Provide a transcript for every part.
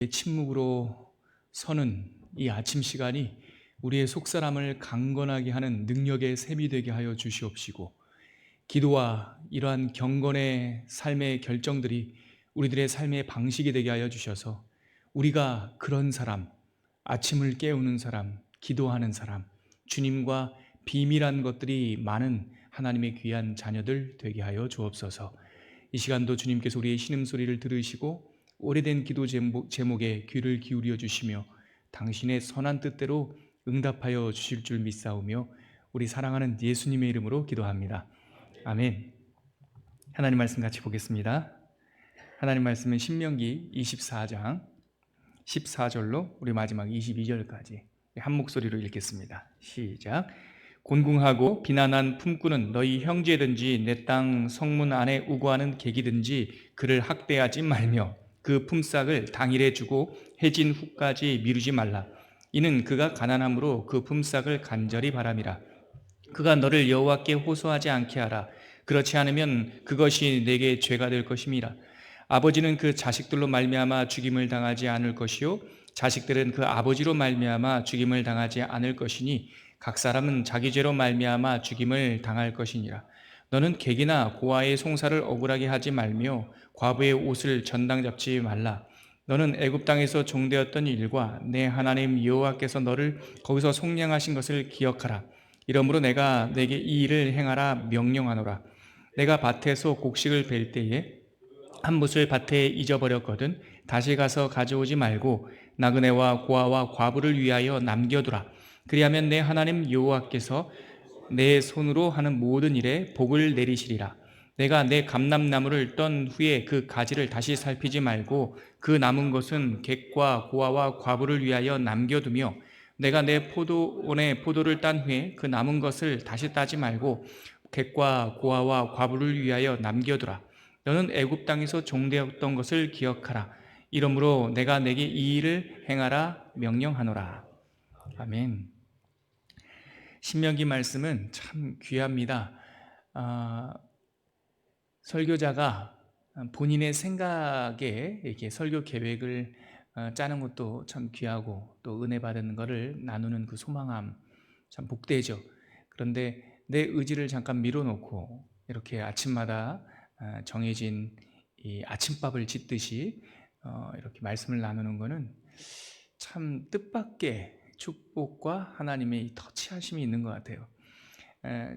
침묵으로 서는 이 아침 시간이 우리의 속사람을 강건하게 하는 능력의 샘이 되게 하여 주시옵시고, 기도와 이러한 경건의 삶의 결정들이 우리들의 삶의 방식이 되게 하여 주셔서 우리가 그런 사람, 아침을 깨우는 사람, 기도하는 사람, 주님과 비밀한 것들이 많은 하나님의 귀한 자녀들 되게 하여 주옵소서. 이 시간도 주님께서 우리의 신음소리를 들으시고 오래된 기도 제목에 귀를 기울여 주시며 당신의 선한 뜻대로 응답하여 주실 줄 믿사오며 우리 사랑하는 예수님의 이름으로 기도합니다. 아멘. 하나님 말씀 같이 보겠습니다. 하나님 말씀은 신명기 24장 14절로 우리 마지막 22절까지 한 목소리로 읽겠습니다. 시작. 곤궁하고 비난한 품꾼은 너희 형제든지 내 땅 성문 안에 우거하는 객이든지 그를 학대하지 말며 그 품삯을 당일에 주고 해진 후까지 미루지 말라. 이는 그가 가난함으로 그 품삯을 간절히 바람이라. 그가 너를 여호와께 호소하지 않게 하라. 그렇지 않으면 그것이 내게 죄가 될 것임이라. 아버지는 그 자식들로 말미암아 죽임을 당하지 않을 것이요 자식들은 그 아버지로 말미암아 죽임을 당하지 않을 것이니 각 사람은 자기 죄로 말미암아 죽임을 당할 것이니라. 너는 객이나 고아의 송사를 억울하게 하지 말며 과부의 옷을 전당 잡지 말라. 너는 애굽 땅에서 종되었던 일과 내 하나님 여호와께서 너를 거기서 속량하신 것을 기억하라. 이러므로 내가 내게 이 일을 행하라 명령하노라. 내가 밭에서 곡식을 벨 때에 한 붓을 밭에 잊어버렸거든 다시 가서 가져오지 말고 나그네와 고아와 과부를 위하여 남겨두라. 그리하면 내 하나님 여호와께서 내 손으로 하는 모든 일에 복을 내리시리라. 내가 내 감람나무를 떤 후에 그 가지를 다시 살피지 말고 그 남은 것은 객과 고아와 과부를 위하여 남겨두며 내가 내 포도원에 포도를 딴 후에 그 남은 것을 다시 따지 말고 객과 고아와 과부를 위하여 남겨두라. 너는 애굽 땅에서 종되었던 것을 기억하라. 이러므로 내가 내게 이 일을 행하라 명령하노라. 아멘. 신명기 말씀은 참 귀합니다. 설교자가 본인의 생각에 이렇게 설교 계획을 짜는 것도 참 귀하고 또 은혜 받은 것을 나누는 그 소망함 참 복되죠. 그런데 내 의지를 잠깐 밀어놓고 이렇게 아침마다 정해진 이 아침밥을 짓듯이 이렇게 말씀을 나누는 것은 참 뜻밖의 축복과 하나님의 터치하심이 있는 것 같아요.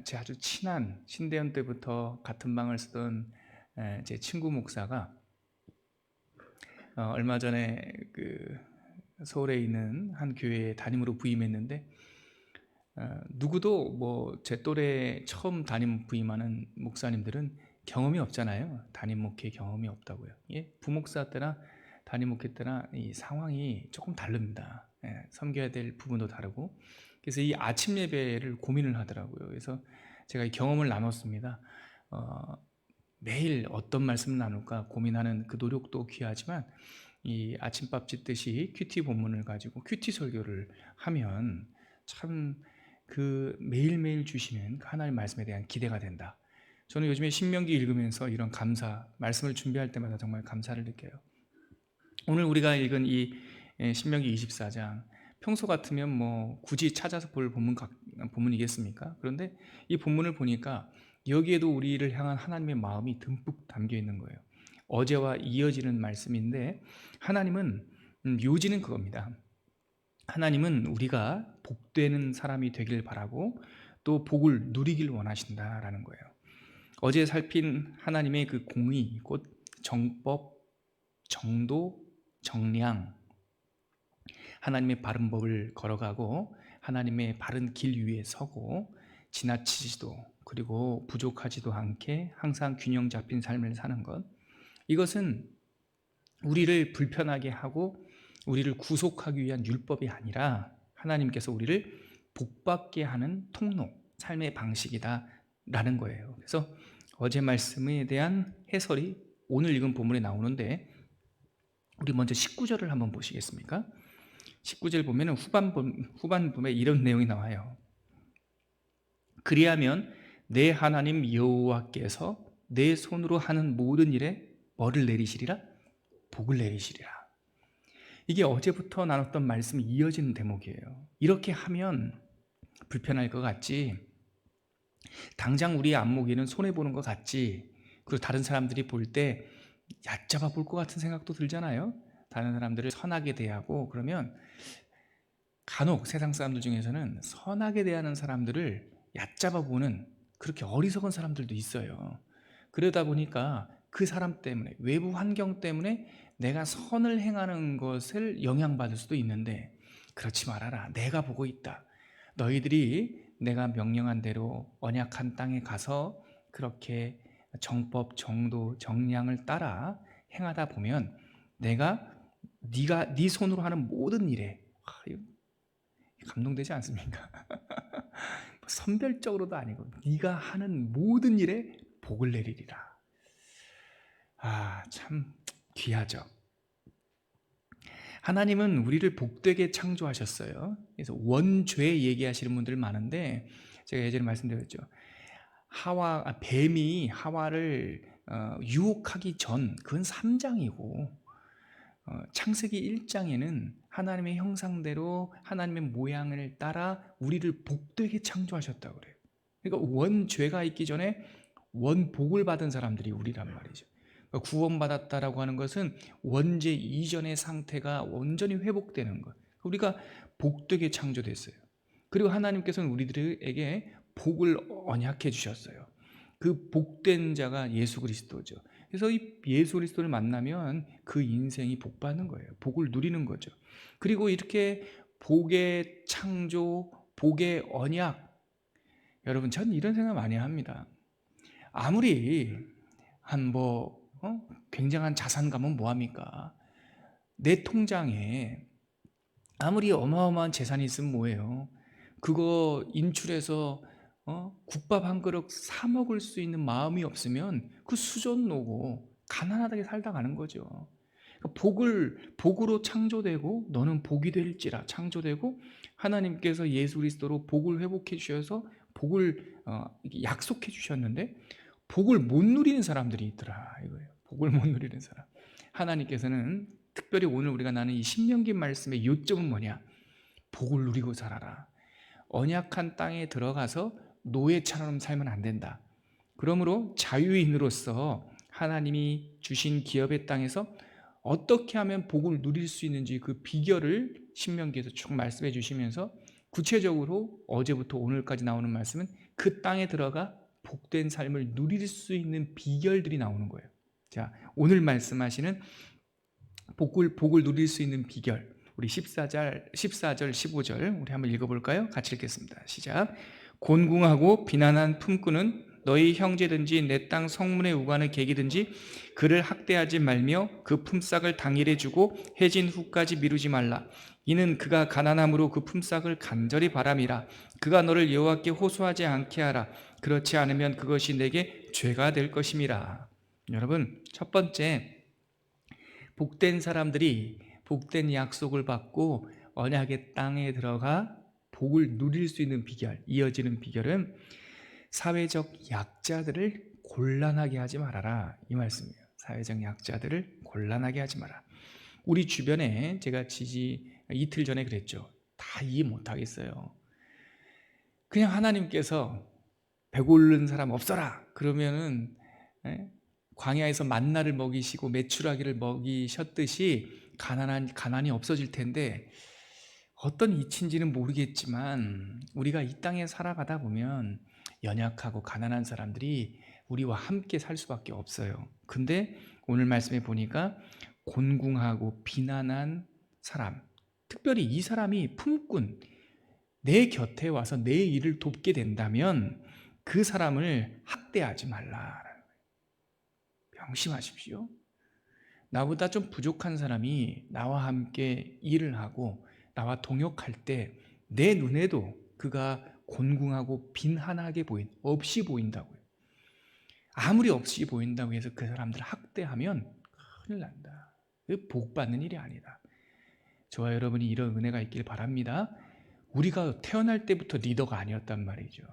제 아주 친한 신대원 때부터 같은 방을 쓰던 제 친구 목사가 얼마 전에 그 서울에 있는 한 교회에 담임으로 부임했는데 누구도 뭐 제 또래 처음 담임 부임하는 목사님들은 경험이 없잖아요. 담임 목회 경험이 없다고요. 예? 부목사 때나 담임 목회 때나 이 상황이 조금 다릅니다. 섬겨야 될 부분도 다르고 그래서 이 아침 예배를 고민을 하더라고요. 그래서 제가 이 경험을 나눴습니다. 매일 어떤 말씀을 나눌까 고민하는 그 노력도 귀하지만 이 아침밥 짓듯이 큐티 본문을 가지고 큐티 설교를 하면 참 그 매일매일 주시는 그 하나님 말씀에 대한 기대가 된다. 저는 요즘에 신명기 읽으면서 이런 감사, 말씀을 준비할 때마다 정말 감사를 느껴요. 오늘 우리가 읽은 이 신명기 24장 평소 같으면 뭐 굳이 찾아서 볼 본문이겠습니까? 그런데 이 본문을 보니까 여기에도 우리를 향한 하나님의 마음이 듬뿍 담겨 있는 거예요. 어제와 이어지는 말씀인데 하나님은 요지는 그겁니다. 하나님은 우리가 복되는 사람이 되길 바라고 또 복을 누리길 원하신다라는 거예요. 어제 살핀 하나님의 그 공의, 곧 정법, 정도, 정량, 하나님의 바른 법을 걸어가고 하나님의 바른 길 위에 서고 지나치지도 그리고 부족하지도 않게 항상 균형 잡힌 삶을 사는 것, 이것은 우리를 불편하게 하고 우리를 구속하기 위한 율법이 아니라 하나님께서 우리를 복받게 하는 통로, 삶의 방식이다라는 거예요. 그래서 어제 말씀에 대한 해설이 오늘 읽은 본문에 나오는데 우리 먼저 19절을 한번 보시겠습니까? 19절 보면 후반부에 이런 내용이 나와요. 그리하면 내 하나님 여호와께서 내 손으로 하는 모든 일에 뭐를 내리시리라? 복을 내리시리라. 이게 어제부터 나눴던 말씀이 이어지는 대목이에요. 이렇게 하면 불편할 것 같지, 당장 우리의 안목에는 손해보는 것 같지, 그리고 다른 사람들이 볼 때 얕잡아 볼 것 같은 생각도 들잖아요. 다른 사람들을 선하게 대하고 그러면 간혹 세상 사람들 중에서는 선하게 대하는 사람들을 얕잡아 보는 그렇게 어리석은 사람들도 있어요. 그러다 보니까 그 사람 때문에, 외부 환경 때문에 내가 선을 행하는 것을 영향받을 수도 있는데, 그렇지 말아라. 내가 보고 있다. 너희들이 내가 명령한 대로 언약한 땅에 가서 그렇게 정법, 정도, 정량을 따라 행하다 보면 내가 네가 네 손으로 하는 모든 일에, 이거 감동되지 않습니까? 선별적으로도 아니고 네가 하는 모든 일에 복을 내리리라. 참 귀하죠. 하나님은 우리를 복되게 창조하셨어요. 그래서 원죄 얘기하시는 분들 많은데, 제가 예전에 말씀드렸죠. 뱀이 하와를 유혹하기 전, 그건 3장이고 창세기 1장에는 하나님의 형상대로 하나님의 모양을 따라 우리를 복되게 창조하셨다고 그래요. 그러니까 원죄가 있기 전에 원복을 받은 사람들이 우리란 말이죠. 그러니까 구원받았다라고 하는 것은 원죄 이전의 상태가 온전히 회복되는 것. 우리가 복되게 창조됐어요. 그리고 하나님께서는 우리들에게 복을 언약해 주셨어요. 그 복된 자가 예수 그리스도죠. 그래서 이 예수 그리스도를 만나면 그 인생이 복받는 거예요. 복을 누리는 거죠. 그리고 이렇게 복의 창조, 복의 언약, 여러분 전 이런 생각 많이 합니다. 아무리 굉장한 자산가면 뭐합니까? 내 통장에 아무리 어마어마한 재산이 있으면 뭐예요? 그거 인출해서 국밥 한 그릇 사 먹을 수 있는 마음이 없으면 그 수전노고 가난하게 살다 가는 거죠. 그러니까 복으로 창조되고 너는 복이 될지라 창조되고, 하나님께서 예수 그리스도로 복을 회복해 주셔서 복을 약속해 주셨는데 복을 못 누리는 사람들이 있더라 이거예요. 복을 못 누리는 사람. 하나님께서는 특별히 오늘 우리가 나눈 이 신명기 말씀의 요점은 뭐냐? 복을 누리고 살아라. 언약한 땅에 들어가서 노예처럼 살면 안 된다. 그러므로 자유인으로서 하나님이 주신 기업의 땅에서 어떻게 하면 복을 누릴 수 있는지 그 비결을 신명기에서 쭉 말씀해 주시면서, 구체적으로 어제부터 오늘까지 나오는 말씀은 그 땅에 들어가 복된 삶을 누릴 수 있는 비결들이 나오는 거예요. 자, 오늘 말씀하시는 복을 누릴 수 있는 비결, 우리 14절, 15절 우리 한번 읽어볼까요? 같이 읽겠습니다. 시작. 곤궁하고 비난한 품꾼은 너희 형제든지 내 땅 성문의 우간의 객이든지 그를 학대하지 말며 그 품삯을 당일에 주고 해진 후까지 미루지 말라. 이는 그가 가난함으로 그 품삯을 간절히 바람이라. 그가 너를 여호와께 호소하지 않게 하라. 그렇지 않으면 그것이 내게 죄가 될 것임이라. 여러분, 첫 번째, 복된 사람들이 복된 약속을 받고 언약의 땅에 들어가 복을 누릴 수 있는 비결, 이어지는 비결은 사회적 약자들을 곤란하게 하지 말아라, 이 말씀이에요. 사회적 약자들을 곤란하게 하지 마라. 우리 주변에 제가 이틀 전에 그랬죠. 다 이해 못하겠어요. 그냥 하나님께서 배고른 사람 없어라 그러면은 광야에서 만나를 먹이시고 메추라기를 먹이셨듯이 가난이 없어질 텐데, 어떤 이치인지는 모르겠지만 우리가 이 땅에 살아가다 보면 연약하고 가난한 사람들이 우리와 함께 살 수밖에 없어요. 근데 오늘 말씀에 보니까 곤궁하고 비난한 사람, 특별히 이 사람이 품꾼, 내 곁에 와서 내 일을 돕게 된다면 그 사람을 학대하지 말라. 명심하십시오. 나보다 좀 부족한 사람이 나와 함께 일을 하고 나와 동역할 때 내 눈에도 그가 곤궁하고 빈한하게 없이 보인다고요. 아무리 없이 보인다고 해서 그 사람들을 학대하면 큰일 난다. 복 받는 일이 아니다. 저와 여러분이 이런 은혜가 있길 바랍니다. 우리가 태어날 때부터 리더가 아니었단 말이죠.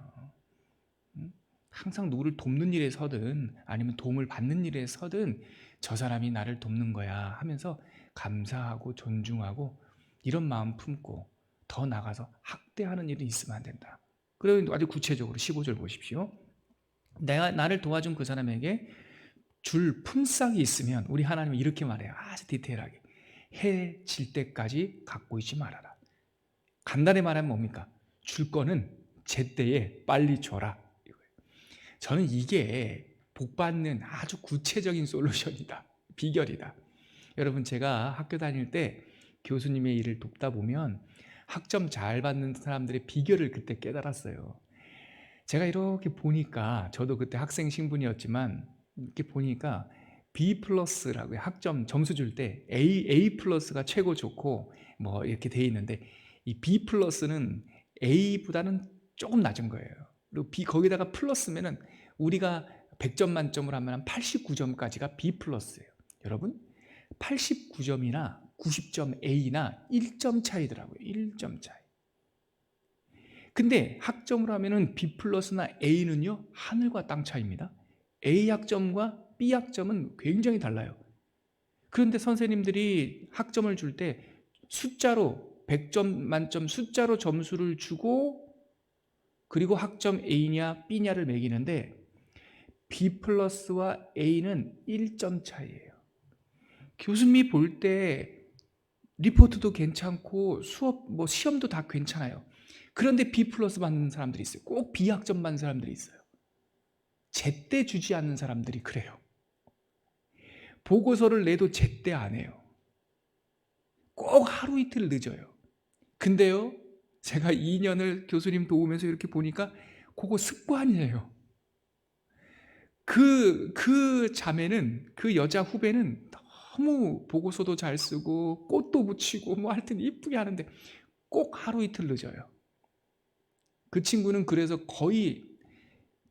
항상 누구를 돕는 일에 서든 아니면 도움을 받는 일에 서든 저 사람이 나를 돕는 거야 하면서 감사하고 존중하고 이런 마음 품고 더 나가서 학대하는 일이 있으면 안 된다. 그리고 아주 구체적으로 15절 보십시오. 나를 도와준 그 사람에게 줄 품삯이 있으면 우리 하나님은 이렇게 말해요. 아주 디테일하게. 해 질 때까지 갖고 있지 말아라. 간단히 말하면 뭡니까? 줄 거는 제때에 빨리 줘라. 이거예요. 저는 이게 복받는 아주 구체적인 솔루션이다. 비결이다. 여러분, 제가 학교 다닐 때 교수님의 일을 돕다 보면 학점 잘 받는 사람들의 비결을 그때 깨달았어요. 제가 이렇게 보니까, 저도 그때 학생 신분이었지만 이렇게 보니까 B 플러스라고 학점 점수 줄 때 A 플러스가 최고 좋고 뭐 이렇게 돼 있는데, 이 B 플러스는 A보다는 조금 낮은 거예요. 그리고 B 거기다가 플러스면은 우리가 100점 만점으로 하면 89점까지가 B 플러스예요. 여러분, 89점이나 90점 A나 1점 차이더라고요. 1점 차이. 근데 학점으로 하면은 B 플러스나 A는요, 하늘과 땅 차이입니다. A 학점과 B 학점은 굉장히 달라요. 그런데 선생님들이 학점을 줄 때 숫자로 100점 만점 숫자로 점수를 주고, 그리고 학점 A냐 B냐를 매기는데 B 플러스와 A는 1점 차이예요. 교수님이 볼 때 리포트도 괜찮고 수업 뭐 시험도 다 괜찮아요. 그런데 B 플러스 받는 사람들이 있어요. 꼭 B 학점 받는 사람들이 있어요. 제때 주지 않는 사람들이 그래요. 보고서를 내도 제때 안 해요. 꼭 하루 이틀 늦어요. 근데요, 제가 2년을 교수님 도우면서 이렇게 보니까 그거 습관이에요. 그 자매는, 그 여자 후배는 너무 보고서도 잘 쓰고 꽃도 붙이고 뭐 하여튼 이쁘게 하는데 꼭 하루 이틀 늦어요. 그 친구는 그래서 거의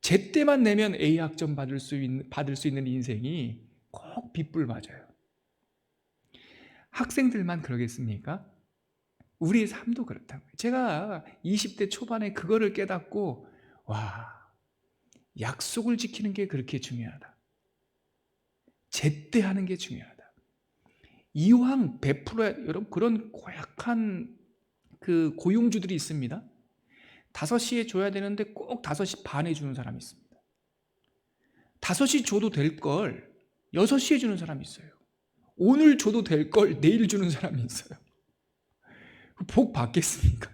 제때만 내면 A 학점 받을 수 있는 인생이 꼭 빗불 맞아요. 학생들만 그러겠습니까? 우리의 삶도 그렇다고요. 제가 20대 초반에 그거를 깨닫고, 와, 약속을 지키는 게 그렇게 중요하다. 제때 하는 게 중요하다. 이왕 베풀어야, 여러분, 그런 고약한 그 고용주들이 있습니다. 5시에 줘야 되는데 꼭 5시 반에 주는 사람이 있습니다. 5시 줘도 될 걸 6시에 주는 사람이 있어요. 오늘 줘도 될 걸 내일 주는 사람이 있어요. 복 받겠습니까?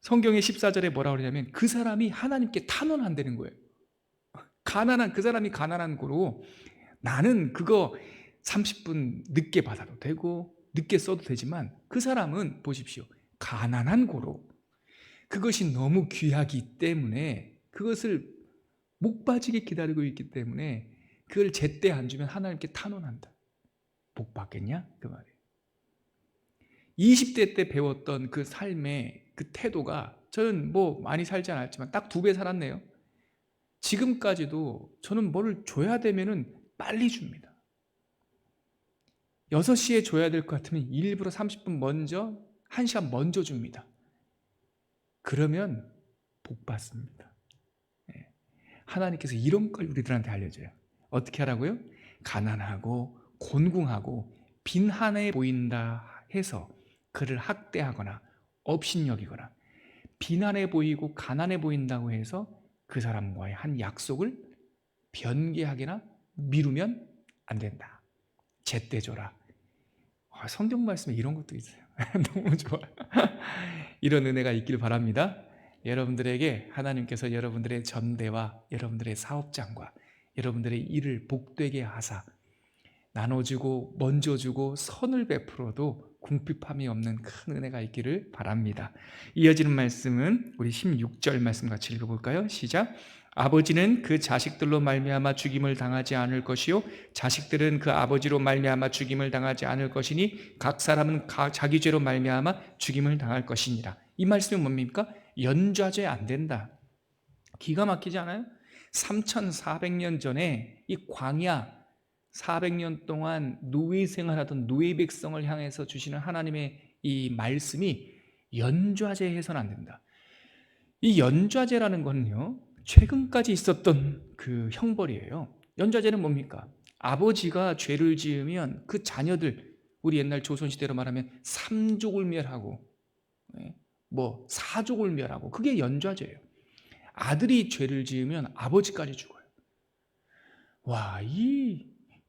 성경의 14절에 뭐라고 그러냐면 그 사람이 하나님께 탄원한다는 거예요. 그 사람이 가난한 거로 나는 그거 30분 늦게 받아도 되고 늦게 써도 되지만, 그 사람은 보십시오. 가난한 거로 그것이 너무 귀하기 때문에, 그것을 목 빠지게 기다리고 있기 때문에 그걸 제때 안 주면 하나님께 탄원한다. 복 받겠냐? 그 말이에요. 20대 때 배웠던 그 삶의 그 태도가, 저는 뭐 많이 살지 않았지만 딱 2배 살았네요. 지금까지도 저는 뭐를 줘야 되면은 빨리 줍니다. 6시에 줘야 될 것 같으면 일부러 30분 먼저, 1시간 먼저 줍니다. 그러면 복 받습니다. 하나님께서 이런 걸 우리들한테 알려줘요. 어떻게 하라고요? 가난하고 곤궁하고 빈한해 보인다 해서 그를 학대하거나 업신여기거나, 빈한해 보이고 가난해 보인다고 해서 그 사람과의 한 약속을 변개하거나 미루면 안 된다. 제때 줘라. 성경 말씀에 이런 것도 있어요. 너무 좋아요. 이런 은혜가 있길 바랍니다. 여러분들에게 하나님께서 여러분들의 전대와 여러분들의 사업장과 여러분들의 일을 복되게 하사 나눠주고 먼저 주고 선을 베풀어도 궁핍함이 없는 큰 은혜가 있기를 바랍니다. 이어지는 말씀은 우리 16절 말씀 같이 읽어볼까요? 시작. 아버지는 그 자식들로 말미암아 죽임을 당하지 않을 것이요 자식들은 그 아버지로 말미암아 죽임을 당하지 않을 것이니 각 사람은 자기 죄로 말미암아 죽임을 당할 것이니라. 이 말씀이 뭡니까? 연좌제 안 된다. 기가 막히지 않아요? 3400년 전에 이 광야 400년 동안 노예 생활하던 노예 백성을 향해서 주시는 하나님의 이 말씀이 연좌제 해서는 안 된다. 이 연좌제라는 거는요, 최근까지 있었던 그 형벌이에요. 연좌제는 뭡니까? 아버지가 죄를 지으면 그 자녀들, 우리 옛날 조선시대로 말하면 삼족을 멸하고, 예, 뭐 사족을 멸하고, 그게 연좌제예요. 아들이 죄를 지으면 아버지까지 죽어요. 와,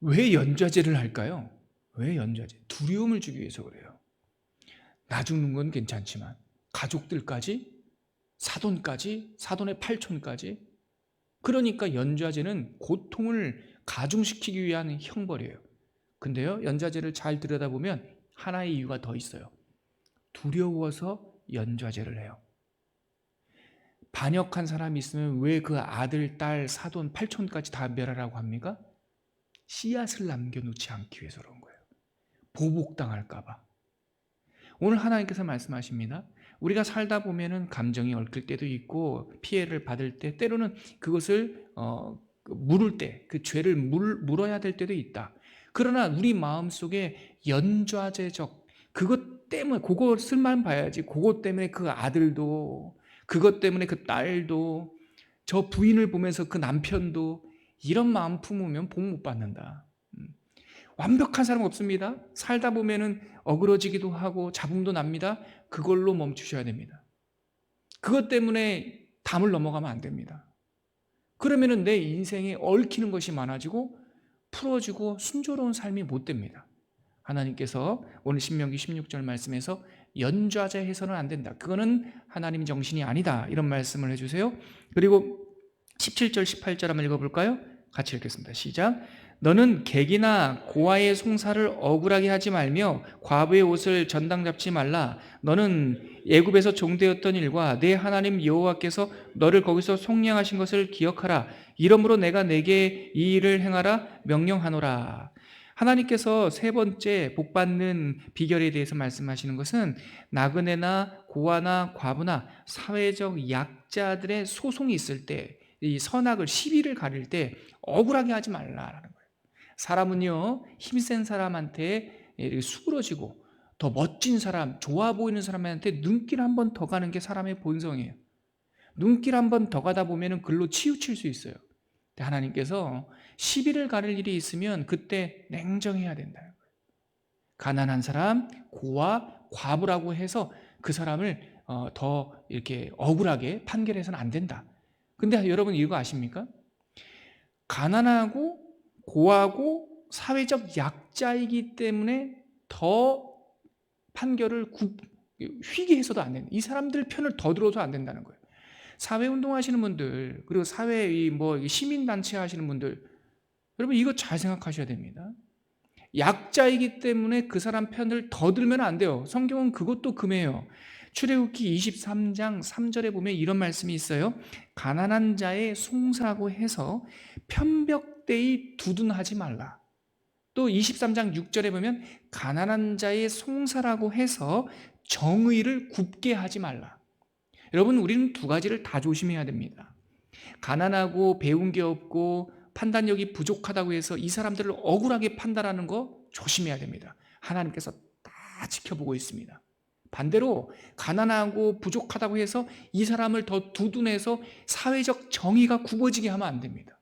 왜 연좌제를 할까요? 왜 연좌제? 두려움을 주기 위해서 그래요. 나 죽는 건 괜찮지만 가족들까지, 사돈까지, 사돈의 팔촌까지. 그러니까 연좌제는 고통을 가중시키기 위한 형벌이에요. 근데요, 연좌제를 잘 들여다보면 하나의 이유가 더 있어요. 두려워서 연좌제를 해요. 반역한 사람이 있으면 왜 그 아들, 딸, 사돈, 팔촌까지 다 멸하라고 합니까? 씨앗을 남겨놓지 않기 위해서 그런 거예요. 보복당할까 봐. 오늘 하나님께서 말씀하십니다. 우리가 살다 보면은 감정이 얽힐 때도 있고 피해를 받을 때, 때로는 그것을 물을 때, 그 죄를 물어야 될 때도 있다. 그러나 우리 마음속에 연좌제적 그것 때문에, 그것을만 봐야지, 그것 때문에 그 아들도, 그것 때문에 그 딸도, 저 부인을 보면서 그 남편도, 이런 마음 품으면 복 못 받는다. 완벽한 사람 없습니다. 살다 보면은 어그러지기도 하고 잡음도 납니다. 그걸로 멈추셔야 됩니다. 그것 때문에 담을 넘어가면 안 됩니다. 그러면은 내 인생에 얽히는 것이 많아지고 풀어지고 순조로운 삶이 못 됩니다. 하나님께서 오늘 신명기 16절 말씀에서 연좌제 해서는 안 된다. 그거는 하나님 정신이 아니다. 이런 말씀을 해주세요. 그리고 17절 18절 한번 읽어볼까요? 같이 읽겠습니다. 시작. 너는 객이나 고아의 송사를 억울하게 하지 말며 과부의 옷을 전당 잡지 말라. 너는 애굽에서 종되었던 일과 내 하나님 여호와께서 너를 거기서 속량하신 것을 기억하라. 이러므로 내가 내게 이 일을 행하라 명령하노라. 하나님께서 세 번째 복받는 비결에 대해서 말씀하시는 것은 나그네나 고아나 과부나 사회적 약자들의 소송이 있을 때, 이 선악을, 시비를 가릴 때 억울하게 하지 말라라는 거예요. 사람은요, 힘센 사람한테 수그러지고 더 멋진 사람, 좋아 보이는 사람한테 눈길 한 번 더 가는 게 사람의 본성이에요. 눈길 한 번 더 가다 보면 글로 치우칠 수 있어요. 하나님께서 시비를 가릴 일이 있으면 그때 냉정해야 된다는 거예요. 가난한 사람, 고아, 과부라고 해서 그 사람을 더 이렇게 억울하게 판결해서는 안 된다. 근데 여러분 이거 아십니까? 가난하고 고하고 사회적 약자이기 때문에 더 판결을 휘게 해서도 안 된다. 이 사람들 편을 더 들어도 안 된다는 거예요. 사회운동 하시는 분들, 그리고 사회 시민단체 하시는 분들, 여러분 이거 잘 생각하셔야 됩니다. 약자이기 때문에 그 사람 편을 더 들면 안 돼요. 성경은 그것도 금해요. 출애굽기 23장 3절에 보면 이런 말씀이 있어요. 가난한 자의 송사라고 해서 편벽되이 두둔하지 말라. 또 23장 6절에 보면 가난한 자의 송사라고 해서 정의를 굽게 하지 말라. 여러분 우리는 두 가지를 다 조심해야 됩니다. 가난하고 배운 게 없고 판단력이 부족하다고 해서 이 사람들을 억울하게 판단하는 거 조심해야 됩니다. 하나님께서 다 지켜보고 있습니다. 반대로 가난하고 부족하다고 해서 이 사람을 더 두둔해서 사회적 정의가 굽어지게 하면 안 됩니다.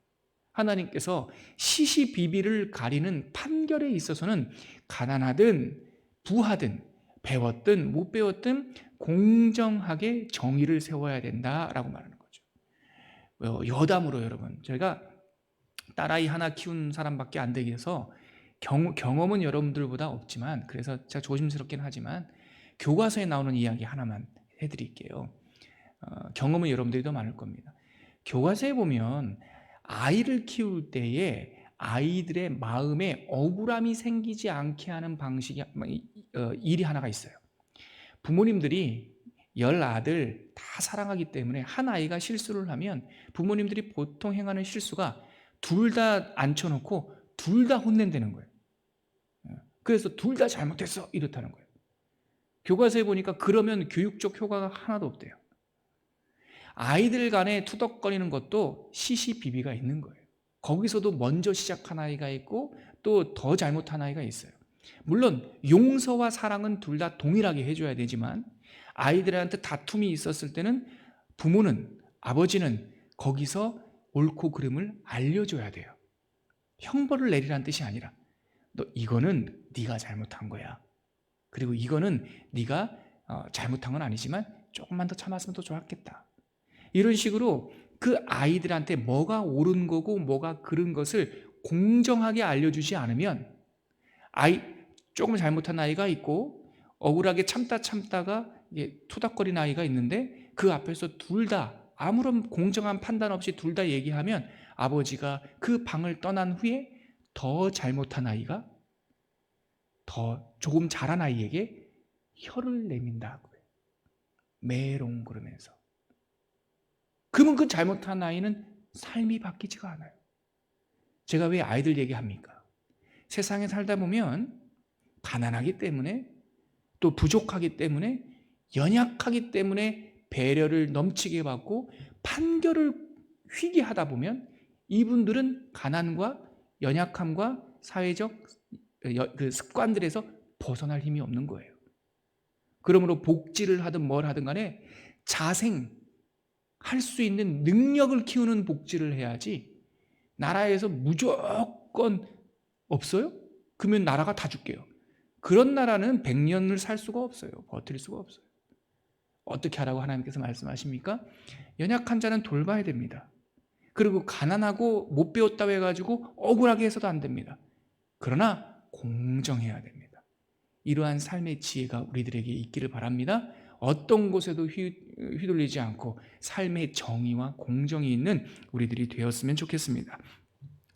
하나님께서 시시비비를 가리는 판결에 있어서는 가난하든 부하든 배웠든 못 배웠든 공정하게 정의를 세워야 된다라고 말하는 거죠. 여담으로 여러분, 제가 딸아이 하나 키운 사람밖에 안 되게 해서 경험은 여러분들보다 없지만, 그래서 제가 조심스럽긴 하지만 교과서에 나오는 이야기 하나만 해드릴게요. 경험은 여러분들이 더 많을 겁니다. 교과서에 보면 아이를 키울 때에 아이들의 마음에 억울함이 생기지 않게 하는 방식이, 일이 하나가 있어요. 부모님들이 10아들 다 사랑하기 때문에 한 아이가 실수를 하면 부모님들이 보통 행하는 실수가 둘 다 앉혀놓고 둘 다 혼낸다는 거예요. 그래서 둘 다 잘못했어 이렇다는 거예요. 교과서에 보니까 그러면 교육적 효과가 하나도 없대요. 아이들 간에 투덕거리는 것도 시시비비가 있는 거예요. 거기서도 먼저 시작한 아이가 있고 또 더 잘못한 아이가 있어요. 물론 용서와 사랑은 둘 다 동일하게 해줘야 되지만 아이들한테 다툼이 있었을 때는 부모는, 아버지는 거기서 옳고 그름을 알려줘야 돼요. 형벌을 내리라는 뜻이 아니라 너 이거는 네가 잘못한 거야. 그리고 이거는 네가 잘못한 건 아니지만 조금만 더 참았으면 더 좋았겠다. 이런 식으로 그 아이들한테 뭐가 옳은 거고 뭐가 그른 것을 공정하게 알려주지 않으면 아이 조금 잘못한 아이가 있고 억울하게 참다가 토닥거리는 아이가 있는데 그 앞에서 둘 다 아무런 공정한 판단 없이 둘 다 얘기하면 아버지가 그 방을 떠난 후에 더 잘못한 아이가 더 조금 잘한 아이에게 혀를 내민다고요. 메롱 그러면서. 그러면 그 잘못한 아이는 삶이 바뀌지가 않아요. 제가 왜 아이들 얘기합니까? 세상에 살다 보면 가난하기 때문에 또 부족하기 때문에 연약하기 때문에 배려를 넘치게 받고 판결을 휘게 하다 보면 이분들은 가난과 연약함과 사회적 그 습관들에서 벗어날 힘이 없는 거예요. 그러므로 복지를 하든 뭘 하든 간에 할 수 있는 능력을 키우는 복지를 해야지 나라에서 무조건 없어요? 그러면 나라가 다 줄게요. 그런 나라는 100년을 살 수가 없어요. 버틸 수가 없어요. 어떻게 하라고 하나님께서 말씀하십니까? 연약한 자는 돌봐야 됩니다. 그리고 가난하고 못 배웠다고 해가지고 억울하게 해서도 안 됩니다. 그러나 공정해야 됩니다. 이러한 삶의 지혜가 우리들에게 있기를 바랍니다. 어떤 곳에도 휘둘리지 않고 삶의 정의와 공정이 있는 우리들이 되었으면 좋겠습니다.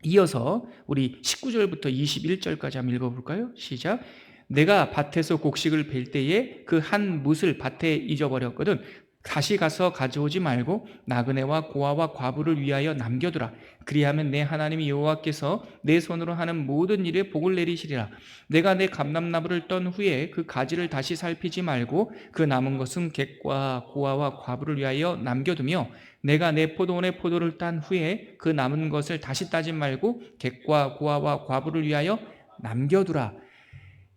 이어서 우리 19절부터 21절까지 한번 읽어볼까요? 시작. 내가 밭에서 곡식을 벨 때에 그 한 뭇을 밭에 잊어버렸거든 다시 가서 가져오지 말고 나그네와 고아와 과부를 위하여 남겨두라. 그리하면 내 하나님 여호와께서 내 손으로 하는 모든 일에 복을 내리시리라. 내가 내 감람나무를 떤 후에 그 가지를 다시 살피지 말고 그 남은 것은 객과 고아와 과부를 위하여 남겨두며 내가 내 포도원의 포도를 딴 후에 그 남은 것을 다시 따지 말고 객과 고아와 과부를 위하여 남겨두라.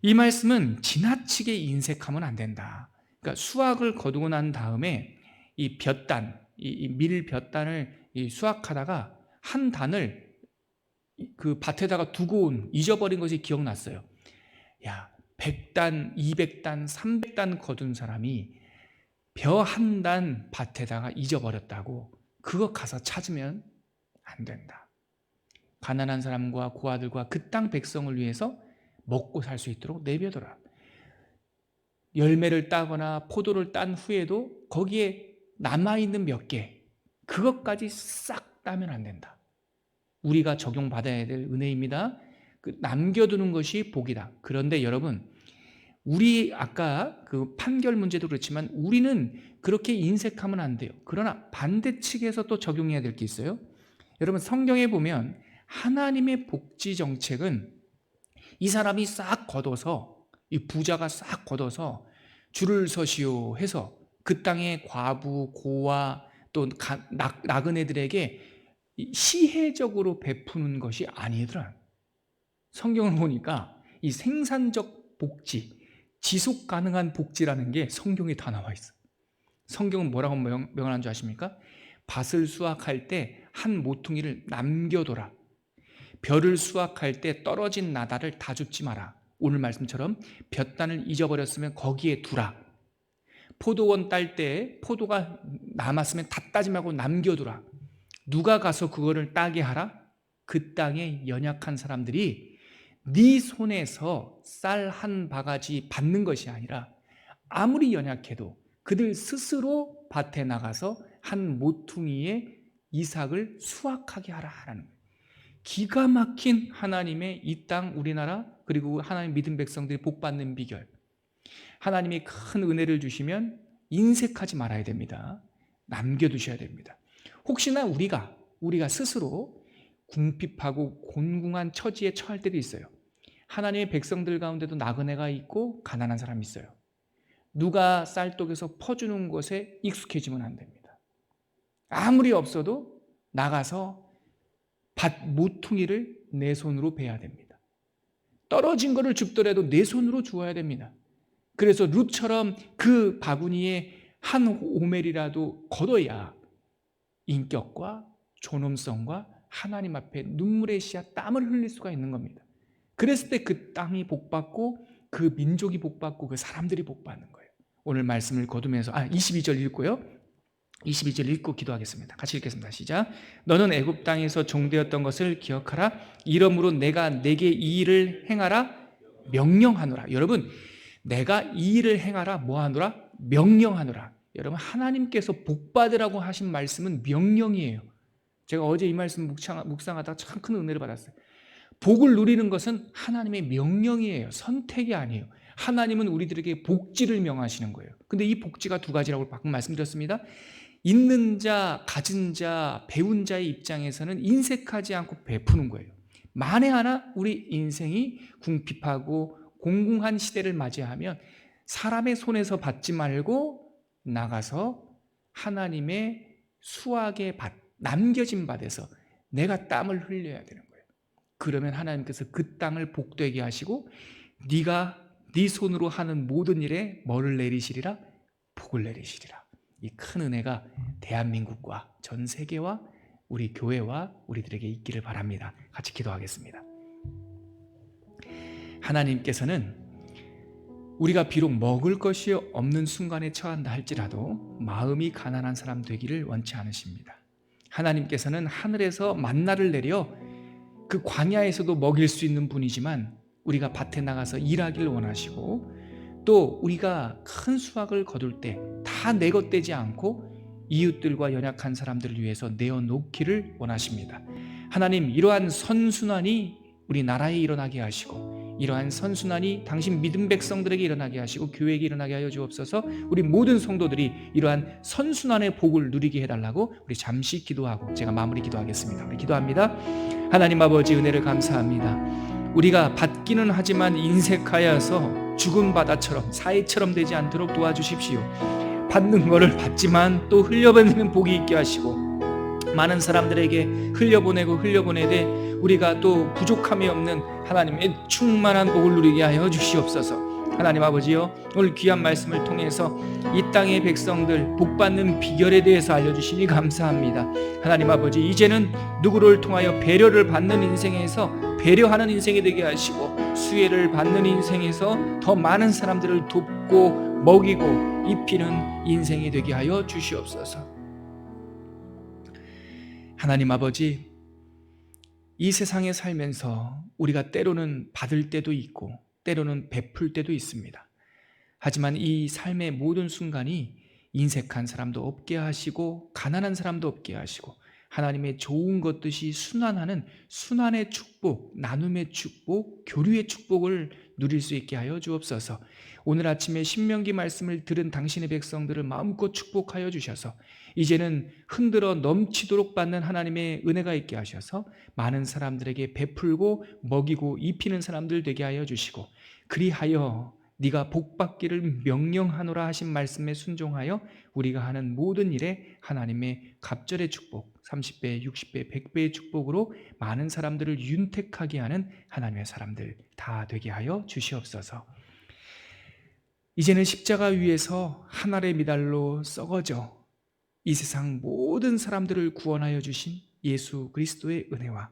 이 말씀은 지나치게 인색하면 안 된다. 그러니까 수확을 거두고 난 다음에 이 볕단, 이 밀 볕단을 수확하다가 한 단을 그 밭에다가 두고 잊어버린 것이 기억났어요. 야, 100단, 200단, 300단 거둔 사람이 벼 한 단 밭에다가 잊어버렸다고 그거 가서 찾으면 안 된다. 가난한 사람과 고아들과 그 땅 백성을 위해서 먹고 살 수 있도록 내버려둬라. 열매를 따거나 포도를 딴 후에도 거기에 남아있는 몇 개, 그것까지 싹 따면 안 된다. 우리가 적용받아야 될 은혜입니다. 남겨두는 것이 복이다. 그런데 여러분, 우리 아까 그 판결 문제도 그렇지만 우리는 그렇게 인색하면 안 돼요. 그러나 반대측에서 또 적용해야 될 게 있어요. 여러분, 성경에 보면 하나님의 복지 정책은 이 사람이 싹 걷어서, 이 부자가 싹 걷어서 줄을 서시오 해서 그 땅의 과부, 고아 또 나그네들에게 시혜적으로 베푸는 것이 아니더라. 성경을 보니까 이 생산적 복지, 지속 가능한 복지라는 게 성경에 다 나와 있어요. 성경은 뭐라고 명언한 줄 아십니까? 밭을 수확할 때 한 모퉁이를 남겨둬라. 벼를 수확할 때 떨어진 나달을 다 줍지 마라. 오늘 말씀처럼 볕단을 잊어버렸으면 거기에 두라. 포도원 딸 때 포도가 남았으면 다 따지 말고 남겨두라. 누가 가서 그거를 따게 하라? 그 땅에 연약한 사람들이 네 손에서 쌀 한 바가지 받는 것이 아니라 아무리 연약해도 그들 스스로 밭에 나가서 한 모퉁이의 이삭을 수확하게 하라는 거예요. 기가 막힌 하나님의 이 땅 우리나라 그리고 하나님 믿음 백성들이 복받는 비결. 하나님이 큰 은혜를 주시면 인색하지 말아야 됩니다. 남겨두셔야 됩니다. 혹시나 우리가 스스로 궁핍하고 곤궁한 처지에 처할 때도 있어요. 하나님의 백성들 가운데도 나그네가 있고 가난한 사람이 있어요. 누가 쌀독에서 퍼주는 것에 익숙해지면 안 됩니다. 아무리 없어도 나가서 밭 모퉁이를 내 손으로 베야 됩니다. 떨어진 것을 줍더라도 내 손으로 주어야 됩니다. 그래서 룻처럼 그 바구니에 한 오멜이라도 걷어야 인격과 존엄성과 하나님 앞에 눈물의 씨앗 땀을 흘릴 수가 있는 겁니다. 그랬을 때 그 땅이 복받고 그 민족이 복받고 그 사람들이 복받는 거예요. 오늘 말씀을 거두면서 22절 읽고요. 22절 읽고 기도하겠습니다. 같이 읽겠습니다. 시작. 너는 애굽 땅에서 종되었던 것을 기억하라. 이러므로 내가 내게 이 일을 행하라 명령하노라. 여러분, 내가 이 일을 행하라 뭐 하노라? 명령하노라. 여러분, 하나님께서 복받으라고 하신 말씀은 명령이에요. 제가 어제 이 말씀 묵상하다가 참 큰 은혜를 받았어요. 복을 누리는 것은 하나님의 명령이에요. 선택이 아니에요. 하나님은 우리들에게 복지를 명하시는 거예요. 근데 이 복지가 두 가지라고 방금 말씀드렸습니다. 있는 자, 가진 자, 배운 자의 입장에서는 인색하지 않고 베푸는 거예요. 만에 하나 우리 인생이 궁핍하고 공공한 시대를 맞이하면 사람의 손에서 받지 말고 나가서 하나님의 수확의 밭, 남겨진 밭에서 내가 땀을 흘려야 되는 거예요. 그러면 하나님께서 그 땅을 복되게 하시고 네가 네 손으로 하는 모든 일에 뭐를 내리시리라? 복을 내리시리라. 이 큰 은혜가 대한민국과 전 세계와 우리 교회와 우리들에게 있기를 바랍니다. 같이 기도하겠습니다. 하나님께서는 우리가 비록 먹을 것이 없는 순간에 처한다 할지라도 마음이 가난한 사람 되기를 원치 않으십니다. 하나님께서는 하늘에서 만나를 내려 그 광야에서도 먹일 수 있는 분이지만 우리가 밭에 나가서 일하기를 원하시고 또 우리가 큰 수확을 거둘 때 다 내 것 되지 않고 이웃들과 연약한 사람들을 위해서 내어놓기를 원하십니다. 하나님, 이러한 선순환이 우리 나라에 일어나게 하시고 이러한 선순환이 당신 믿음 백성들에게 일어나게 하시고 교회에게 일어나게 하여 주옵소서. 우리 모든 성도들이 이러한 선순환의 복을 누리게 해달라고 우리 잠시 기도하고 제가 마무리 기도하겠습니다. 우리 기도합니다. 하나님 아버지, 은혜를 감사합니다. 우리가 받기는 하지만 인색하여서 죽은 바다처럼 사해처럼 되지 않도록 도와주십시오. 받는 것을 받지만 또 흘려보내는 복이 있게 하시고 많은 사람들에게 흘려보내되 우리가 또 부족함이 없는 하나님의 충만한 복을 누리게 하여 주시옵소서. 하나님 아버지요, 오늘 귀한 말씀을 통해서 이 땅의 백성들 복받는 비결에 대해서 알려주시니 감사합니다. 하나님 아버지, 이제는 누구를 통하여 배려를 받는 인생에서 배려하는 인생이 되게 하시고 수혜를 받는 인생에서 더 많은 사람들을 돕고 먹이고 입히는 인생이 되게 하여 주시옵소서. 하나님 아버지, 이 세상에 살면서 우리가 때로는 받을 때도 있고 때로는 베풀 때도 있습니다. 하지만 이 삶의 모든 순간이 인색한 사람도 없게 하시고 가난한 사람도 없게 하시고 하나님의 좋은 것듯이 순환하는 순환의 축복, 나눔의 축복, 교류의 축복을 누릴 수 있게 하여 주옵소서. 오늘 아침에 신명기 말씀을 들은 당신의 백성들을 마음껏 축복하여 주셔서 이제는 흔들어 넘치도록 받는 하나님의 은혜가 있게 하셔서 많은 사람들에게 베풀고 먹이고 입히는 사람들 되게 하여 주시고 그리하여 네가 복받기를 명령하노라 하신 말씀에 순종하여 우리가 하는 모든 일에 하나님의 갑절의 축복 30배, 60배, 100배의 축복으로 많은 사람들을 윤택하게 하는 하나님의 사람들 다 되게 하여 주시옵소서. 이제는 십자가 위에서 한 알의 미달로 썩어져 이 세상 모든 사람들을 구원하여 주신 예수 그리스도의 은혜와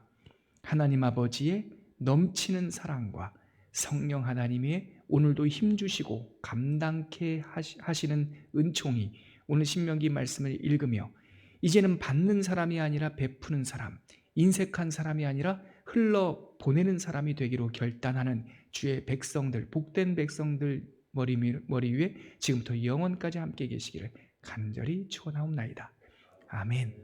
하나님 아버지의 넘치는 사랑과 성령 하나님의 오늘도 힘주시고 감당케 하시는 은총이 오늘 신명기 말씀을 읽으며 이제는 받는 사람이 아니라 베푸는 사람, 인색한 사람이 아니라 흘러보내는 사람이 되기로 결단하는 주의 백성들, 복된 백성들 머리 위에 지금부터 영원까지 함께 계시기를 간절히 축원하옵나이다. 아멘.